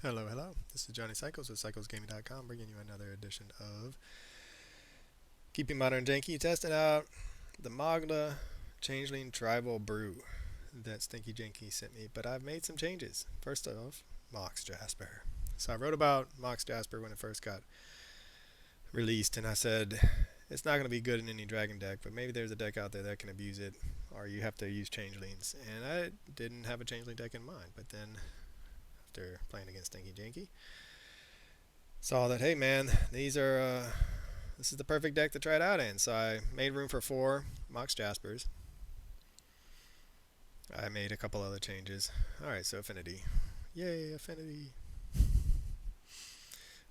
Hello, hello. This is Johnny Cycles with CyclesGaming.com, bringing you another edition of Keeping Modern Janky, testing out the Magda Changeling Tribal Brew that Stinky Janky sent me. But I've made some changes. First off, Mox Jasper. So I wrote about Mox Jasper when it first got released, and I said it's not going to be good in any dragon deck, but maybe there's a deck out there that can abuse it, or you have to use Changelings. And I didn't have a Changeling deck in mind, but then after playing against Stinky Janky, saw that, hey man, this is the perfect deck to try it out in. So I made room for 4 Mox Jaspers. I made a couple other changes. Alright, so Affinity. Yay, Affinity.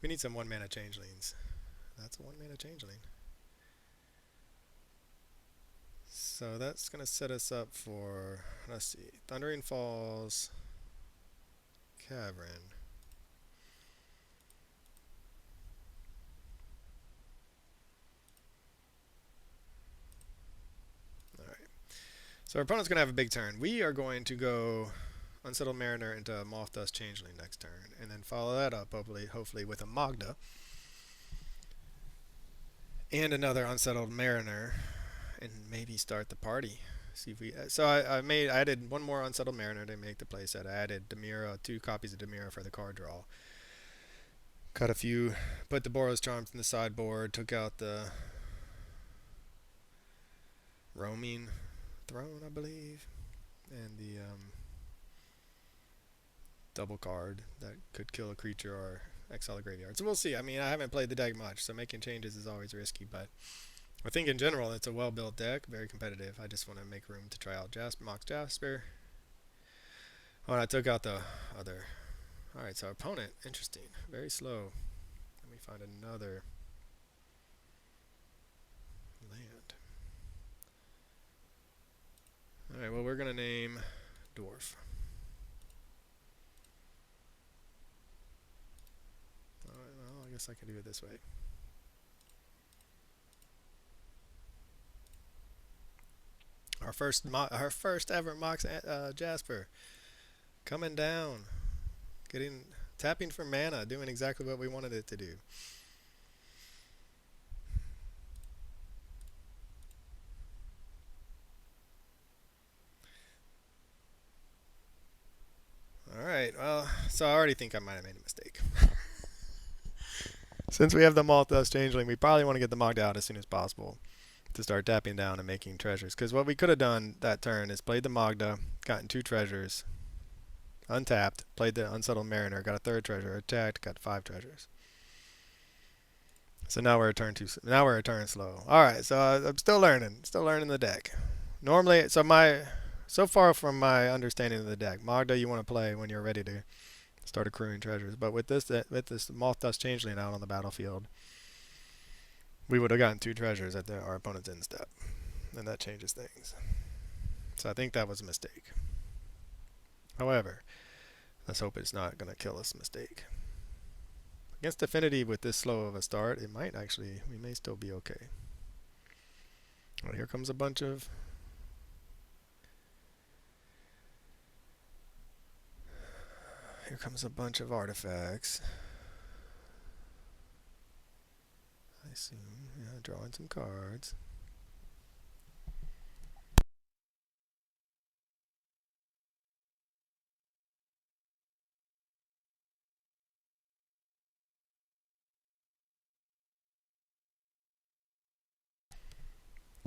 We need some 1 mana changelings. That's a 1 mana changeling. So that's going to set us up for, let's see, Thundering Falls, Cavern. Alright. So our opponent's going to have a big turn. We are going to go Unsettled Mariner into Moth Dust Changeling next turn, and then follow that up, hopefully with a Magda and another Unsettled Mariner, and maybe start the party. See if we. So I added 1 more Unsettled Mariner to make the playset. I added Demira, 2 copies of Demira for the card draw. Cut a few, put the Boros Charms in the sideboard, took out the Roaming Throne, I believe, and the double card that could kill a creature or exile a graveyard. So we'll see. I mean, I haven't played the deck much, so making changes is always risky, but I think in general it's a well-built deck, very competitive. I just want to make room to try out Mox Jasper. Oh, and I took out the other. Alright, so our opponent, interesting, very slow. Let me find another land. Alright, well, we're going to name Dwarf. Alright, well, I guess I can do it this way. Our first ever Mox Jasper coming down, getting tapping for mana, doing exactly what we wanted it to do. All right, well, so I already think I might have made a mistake. Since we have the Malthus Changeling, we probably want to get the Magda out as soon as possible to start tapping down and making treasures. Because what we could have done that turn is played the Magda, gotten 2 treasures, untapped, played the Unsettled Mariner, got a 3rd treasure, attacked, got 5 treasures. So now we're a turn slow. All right, so I'm still learning the deck. Normally, so far from my understanding of the deck, Magda you want to play when you're ready to start accruing treasures. But with this Moth Dust Changeling out on the battlefield, we would have gotten 2 treasures at our opponent's end step, and that changes things. So I think that was a mistake. However, let's hope it's not going to kill us mistake. Against Affinity with this slow of a start, we may still be okay. Well, here comes a bunch of artifacts. I assume, yeah, drawing some cards.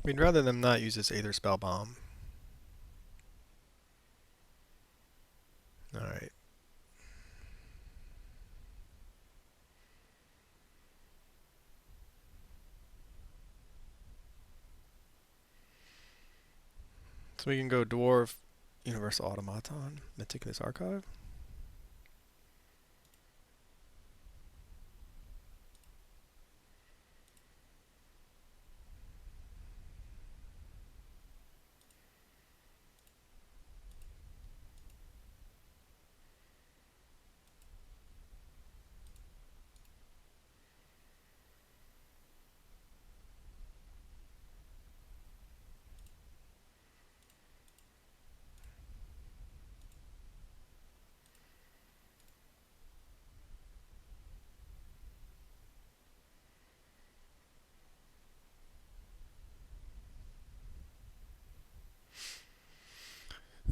We'd rather them not use this Aether Spell Bomb. Alright. So we can go Dwarf, Universal Automaton, Meticulous Archive.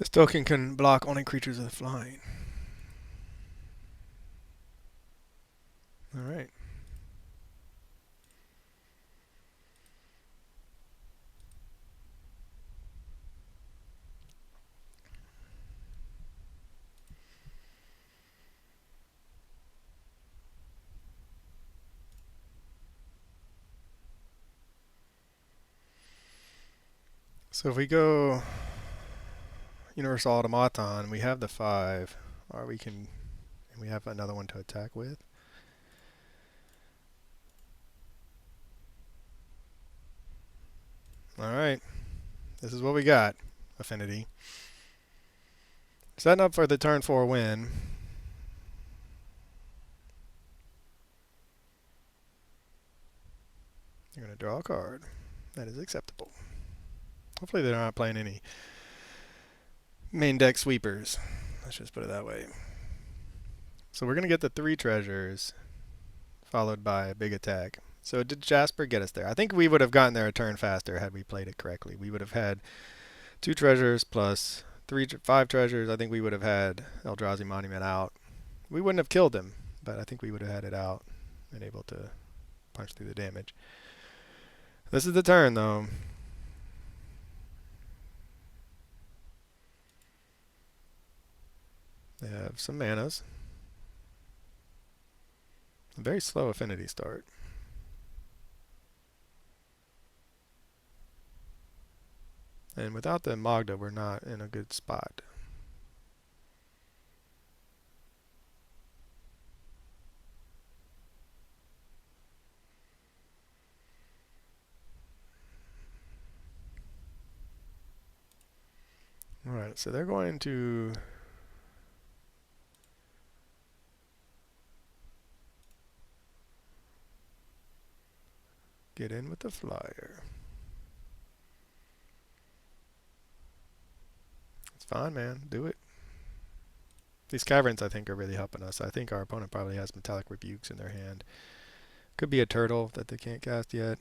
This token can block only creatures with flying. Alright. So if we go Universal Automaton, we have the 5, or we can, and we have another one to attack with. Alright, this is what we got, Affinity. Setting up for the turn 4 win. You're going to draw a card. That is acceptable. Hopefully they're not playing any main deck sweepers. Let's just put it that way. So we're going to get the 3 treasures, followed by a big attack. So did Jasper get us there? I think we would have gotten there a turn faster had we played it correctly. We would have had 2 treasures plus 5 treasures. I think we would have had Eldrazi Monument out. We wouldn't have killed him, but I think we would have had it out and able to punch through the damage. This is the turn, though. They have some manas. A very slow Affinity start. And without the Magda, we're not in a good spot. Alright, so they're going to get in with the flyer. It's fine, man. Do it. These caverns, I think, are really helping us. I think our opponent probably has Metallic Rebukes in their hand. Could be a turtle that they can't cast yet.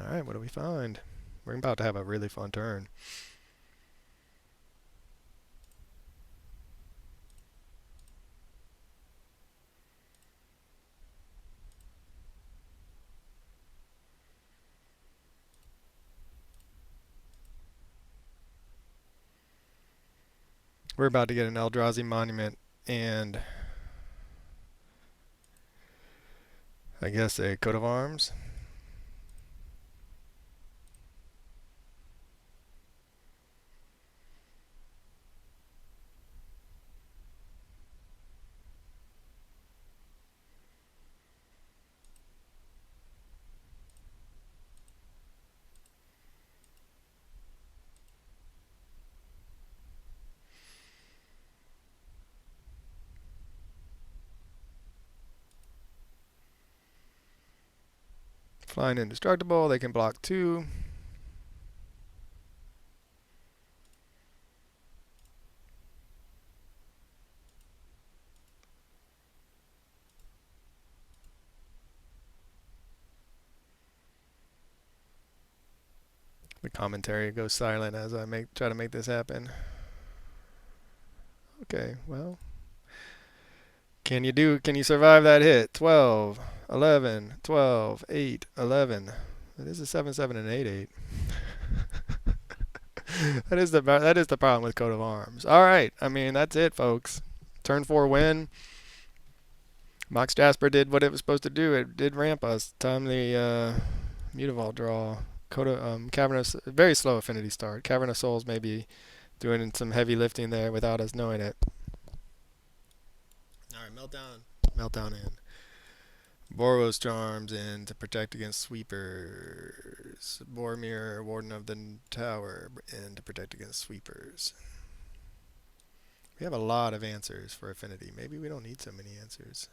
Alright, what do we find? We're about to have a really fun turn. We're about to get an Eldrazi Monument and I guess a coat of arms. Flying indestructible, they can block 2. The commentary goes silent as I try to make this happen. Okay, well. Can you survive that hit? 12, 11, 12, 8, 11. It is a 7, 7, and 8, 8. That is the problem with coat of arms. All right, I mean that's it, folks. Turn 4 win. Mox Jasper did what it was supposed to do. It did ramp us. Timely Mutavault draw. Cavernous, very slow Affinity start. Cavern of Souls maybe doing some heavy lifting there without us knowing it. Alright, Meltdown in. Boros Charms in to protect against sweepers. Boromir, Warden of the Tower, in to protect against sweepers. We have a lot of answers for Affinity. Maybe we don't need so many answers.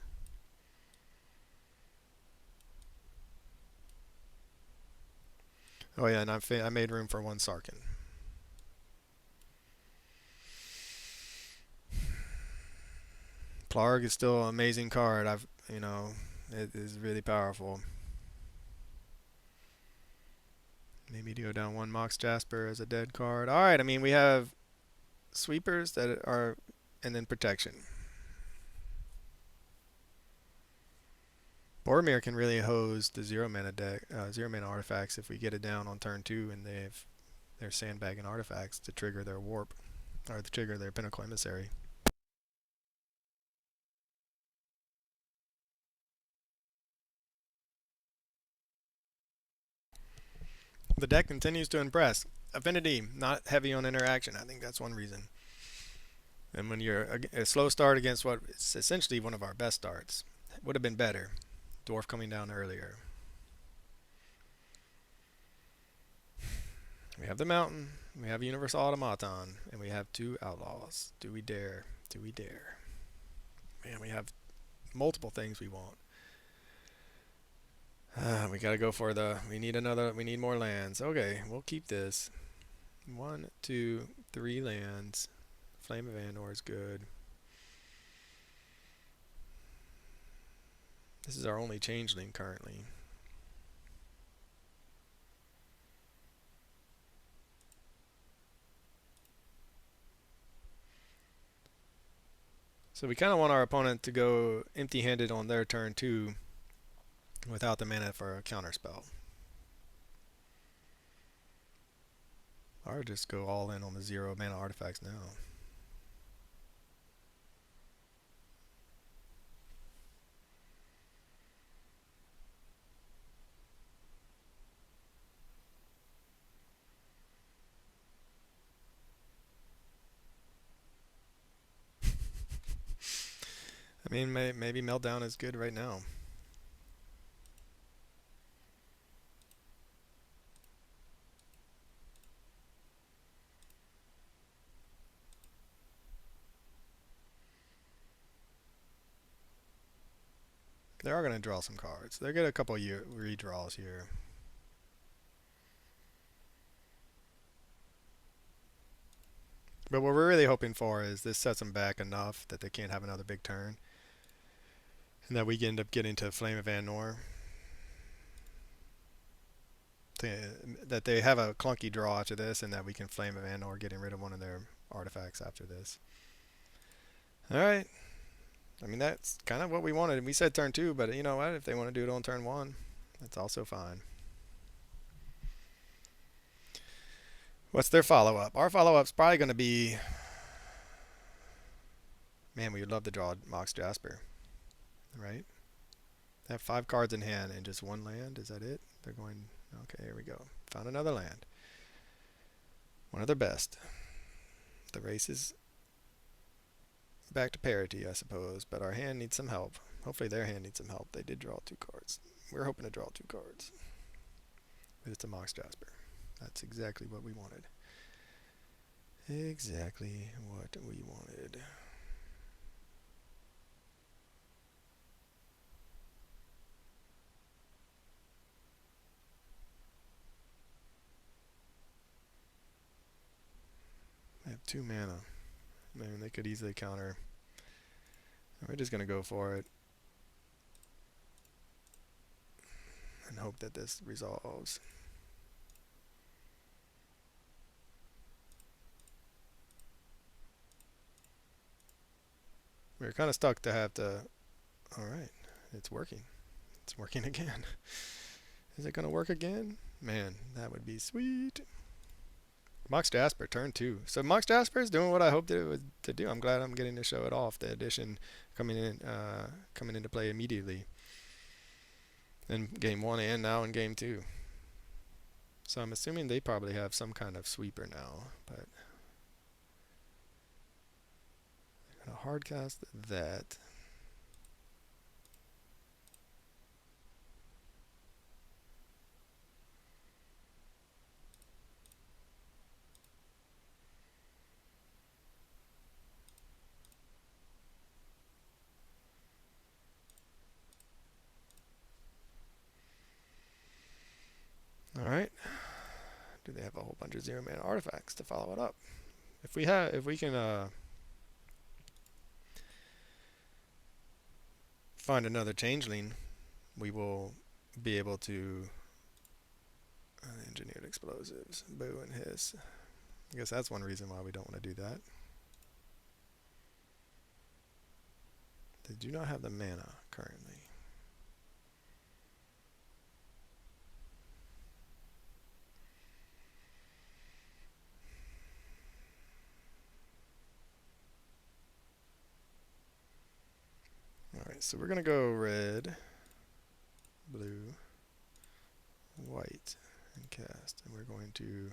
Oh yeah, and I made room for 1 Sarkhan. Clark is still an amazing card. It is really powerful. Maybe to go down one Mox Jasper as a dead card. All right, I mean we have sweepers that are, and then protection. Boromir can really hose the zero mana artifacts if we get it down on turn 2 and they're sandbagging artifacts to trigger their warp or to trigger their Pinnacle Emissary. The deck continues to impress. Affinity, not heavy on interaction. I think that's one reason. And when you're a slow start against what is essentially one of our best starts, would have been better. Dwarf coming down earlier. We have the mountain, we have Universal Automaton, and we have 2 outlaws. Do we dare? Do we dare? Man, we have multiple things we want. We gotta go for we need more lands. Okay, we'll keep this. 1, 2, 3 lands. Flame of Andor is good. This is our only changeling currently. So we kind of want our opponent to go empty-handed on their turn 2 without the mana for a counterspell. Or just go all in on the 0 mana artifacts now. I mean, maybe Meltdown is good right now. They are going to draw some cards. They'll get a couple redraws here. But what we're really hoping for is this sets them back enough that they can't have another big turn. And that we end up getting to Flame of Andor. That they have a clunky draw after this, and that we can Flame of Andor, getting rid of one of their artifacts after this. Alright. I mean, that's kind of what we wanted. We said turn 2, but you know what? If they want to do it on turn 1, that's also fine. What's their follow-up? Our follow-up's probably going to be... Man, we would love to draw Mox Jasper. Right? They have 5 cards in hand and just 1 land. Is that it? They're going... Okay, here we go. Found another land. One of their best. The race is back to parity, I suppose, but our hand needs some help. Hopefully their hand needs some help. They did draw 2 cards. We're hoping to draw 2 cards. But it's a Mox Jasper. That's exactly what we wanted. Exactly what we wanted. I have 2 mana. Man, they could easily counter. We're just going to go for it. And hope that this resolves. We're kind of stuck to have to... Alright, it's working. It's working again. Is it going to work again? Man, that would be sweet. Mox Jasper, turn 2. So Mox Jasper is doing what I hoped it would to do. I'm glad I'm getting to show it off. The addition coming into play immediately in game 1 and now in game 2. So I'm assuming they probably have some kind of sweeper now, but they're gonna hardcast that. Alright. Do they have a whole bunch of 0 mana artifacts to follow it up? If we can find another changeling, we will be able to engineered explosives, boo and hiss. I guess that's one reason why we don't want to do that. They do not have the mana currently. Alright, so we're going to go red, blue, white, and cast. And we're going to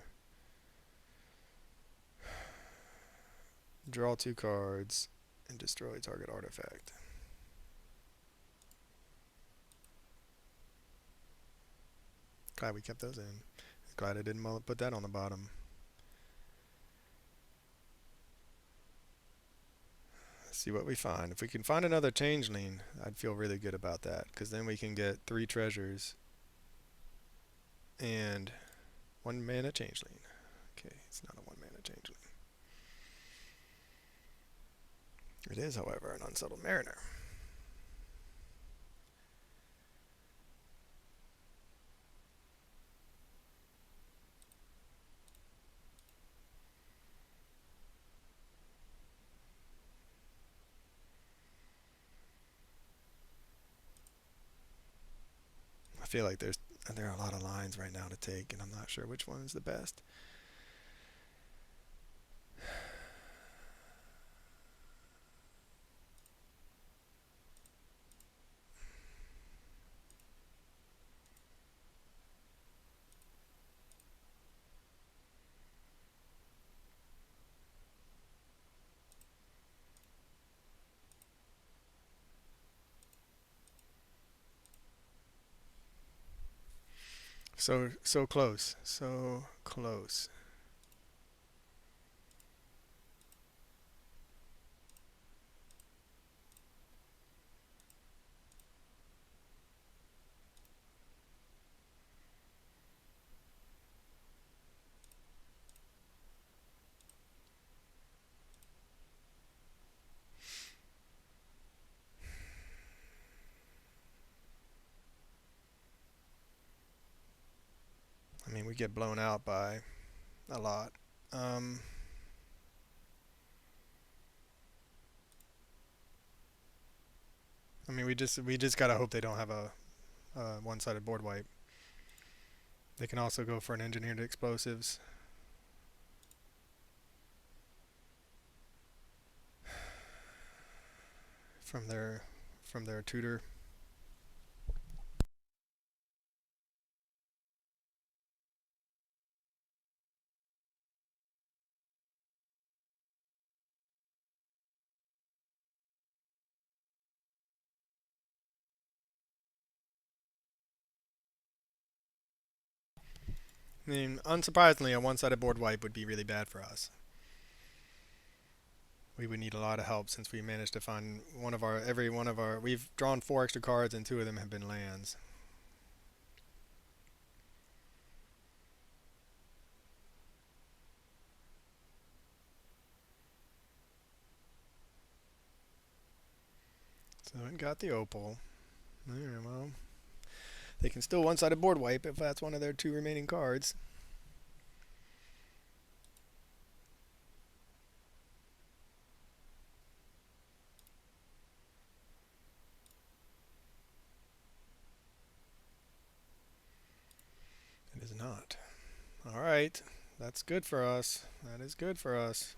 draw 2 cards and destroy target artifact. Glad we kept those in. Glad I didn't put that on the bottom. Let's see what we find. If we can find another changeling, I'd feel really good about that, because then we can get 3 treasures and 1 mana changeling. Okay, it's not a 1 mana changeling. It is, however, an unsettled mariner. I feel like there are a lot of lines right now to take, and I'm not sure which one is the best. So close. So close. I mean, we get blown out by a lot. I mean, we just gotta hope they don't have a one-sided board wipe. They can also go for an engineered explosives. From their tutor. I mean, unsurprisingly, a one-sided board wipe would be really bad for us. We would need a lot of help since we managed to find every one of our. We've drawn 4 extra cards and 2 of them have been lands. So it got the opal. Yeah, well, they can still one-sided board wipe if that's one of their 2 remaining cards. It is not. Alright, that's good for us. That is good for us.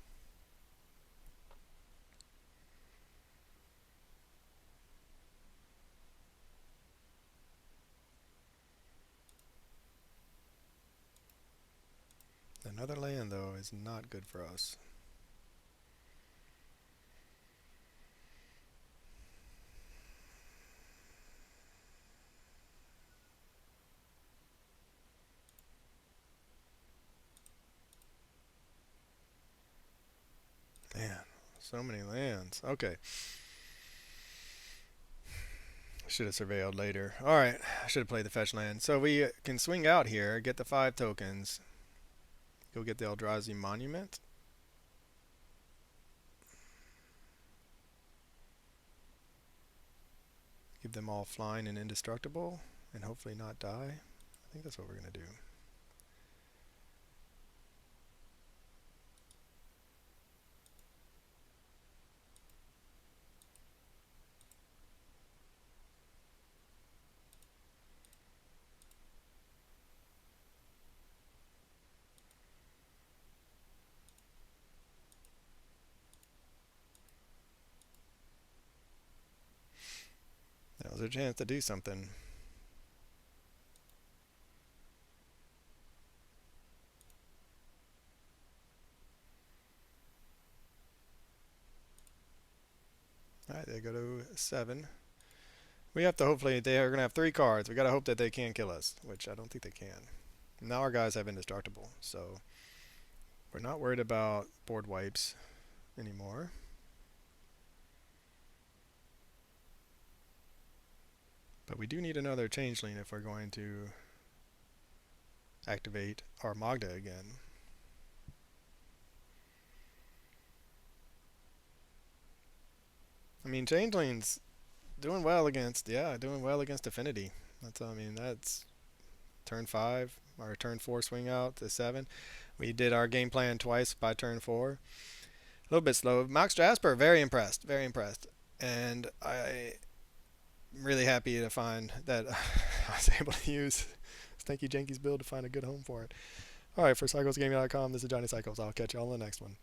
Another land, though, is not good for us. Man, so many lands. Okay. Should have surveilled later. Alright, I should have played the fetch land. So we can swing out here, get the 5 tokens. Go get the Eldrazi Monument. Keep them all flying and indestructible, and hopefully not die. I think that's what we're going to do. That was a chance to do something. Alright, they go to 7. We have to hopefully, they are going to have 3 cards. We got to hope that they can't kill us, which I don't think they can. Now our guys have indestructible, so we're not worried about board wipes anymore. But we do need another Changeling if we're going to activate our Magda again. I mean, Changelings doing well against Affinity. That's turn 5 or turn 4 swing out to 7. We did our game plan twice by turn 4. A little bit slow. Mox Jasper, very impressed, very impressed. And I'm really happy to find that I was able to use Stinky Janky's build to find a good home for it. Alright, for CyclesGaming.com, this is Johnny Cycles. I'll catch you all in the next one.